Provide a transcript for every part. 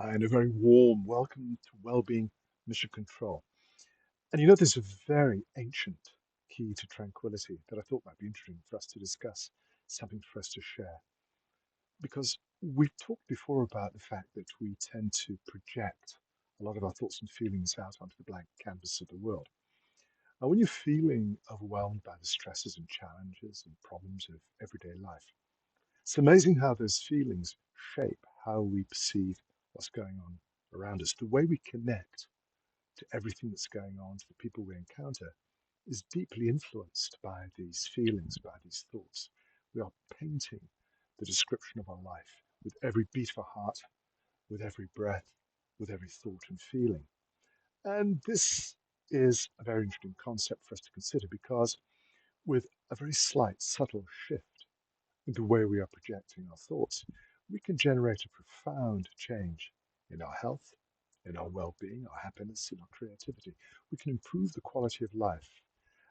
And a very warm welcome to Wellbeing Mission Control. And you know, there's a very ancient key to tranquility that I thought might be interesting for us to discuss, something for us to share. Because we've talked before about the fact that we tend to project a lot of our thoughts and feelings out onto the blank canvas of the world. And when you're feeling overwhelmed by the stresses and challenges and problems of everyday life, it's amazing how those feelings shape how we perceive what's going on around us. The way we connect to everything that's going on, to the people we encounter, is deeply influenced by these feelings, by these thoughts. We are painting the description of our life with every beat of our heart, with every breath, with every thought and feeling. And this is a very interesting concept for us to consider because with a very slight, subtle shift in the way we are projecting our thoughts, we can generate a profound change in our health, in our well being, our happiness, in our creativity. We can improve the quality of life.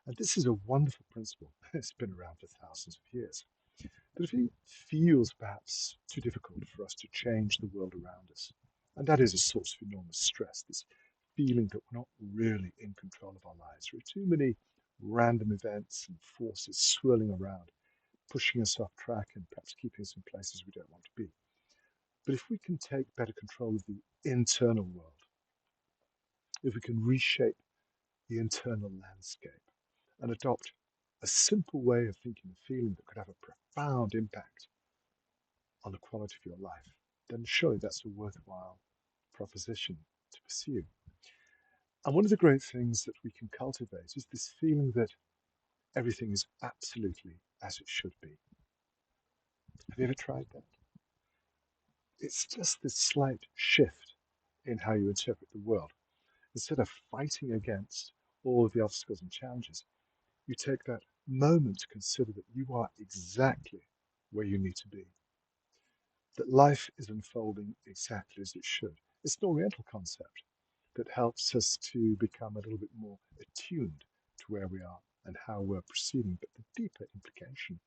And this is a wonderful principle. It's been around for thousands of years. But if it feels perhaps too difficult for us to change the world around us, and that is a source of enormous stress, this feeling that we're not really in control of our lives. There are too many random events and forces swirling around, pushing us off track and perhaps keeping us in places we don't want to be. But if we can take better control of the internal world, if we can reshape the internal landscape and adopt a simple way of thinking and feeling that could have a profound impact on the quality of your life, then surely that's a worthwhile proposition to pursue. And one of the great things that we can cultivate is this feeling that everything is absolutely as it should be. Have you ever tried that? It's just this slight shift in how you interpret the world. Instead of fighting against all of the obstacles and challenges, you take that moment to consider that you are exactly where you need to be, that life is unfolding exactly as it should. It's an Oriental concept that helps us to become a little bit more attuned to where we are and how we're proceeding. But the deeper implication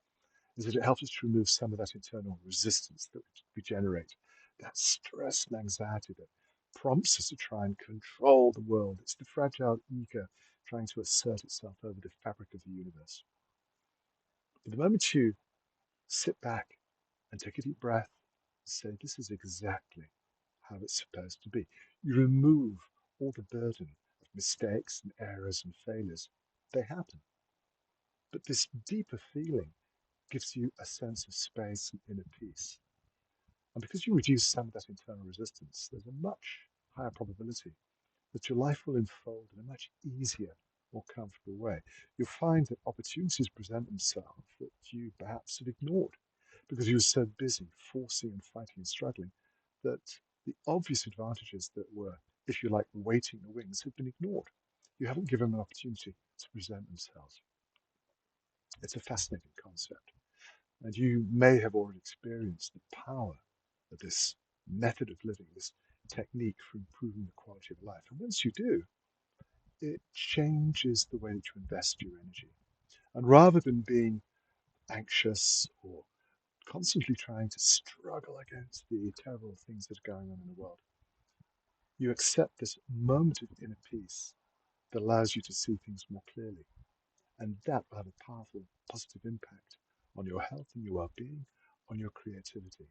is that it helps us to remove some of that internal resistance that we generate, that stress and anxiety that prompts us to try and control the world. It's the fragile ego trying to assert itself over the fabric of the universe. But the moment you sit back and take a deep breath and say, this is exactly how it's supposed to be, you remove all the burden of mistakes and errors and failures. They happen. But this deeper feeling gives you a sense of space and inner peace. And because you reduce some of that internal resistance, there's a much higher probability that your life will unfold in a much easier, more comfortable way. You'll find that opportunities present themselves that you perhaps had ignored because you were so busy forcing and fighting and struggling that the obvious advantages that were, if you like, waiting in the wings have been ignored. You haven't given them an opportunity to present themselves. It's a fascinating concept. And you may have already experienced the power of this method of living, this technique for improving the quality of life. And once you do, it changes the way that you invest your energy. And rather than being anxious or constantly trying to struggle against the terrible things that are going on in the world, you accept this moment of inner peace that allows you to see things more clearly. And that will have a powerful, positive impact on your health and your well being, on your creativity.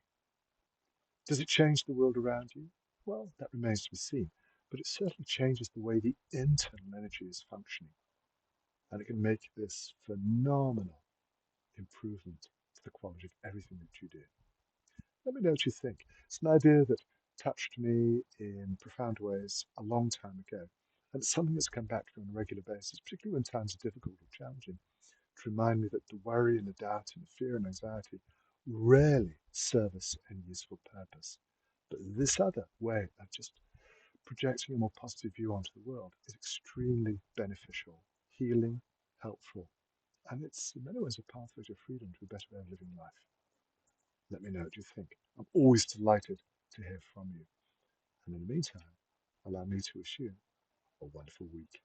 Does it change the world around you? Well, that remains to be seen, but it certainly changes the way the internal energy is functioning, and it can make this phenomenal improvement to the quality of everything that you do. Let me know what you think. It's an idea that touched me in profound ways a long time ago, and it's something that's come back to me on a regular basis, particularly when times are difficult or challenging, to remind me that the worry and the doubt and the fear and anxiety rarely serve us any useful purpose. But this other way of just projecting a more positive view onto the world is extremely beneficial, healing, helpful, and it's in many ways a pathway to freedom, to a better way of living life. Let me know what you think. I'm always delighted to hear from you. And in the meantime, allow me to wish you a wonderful week.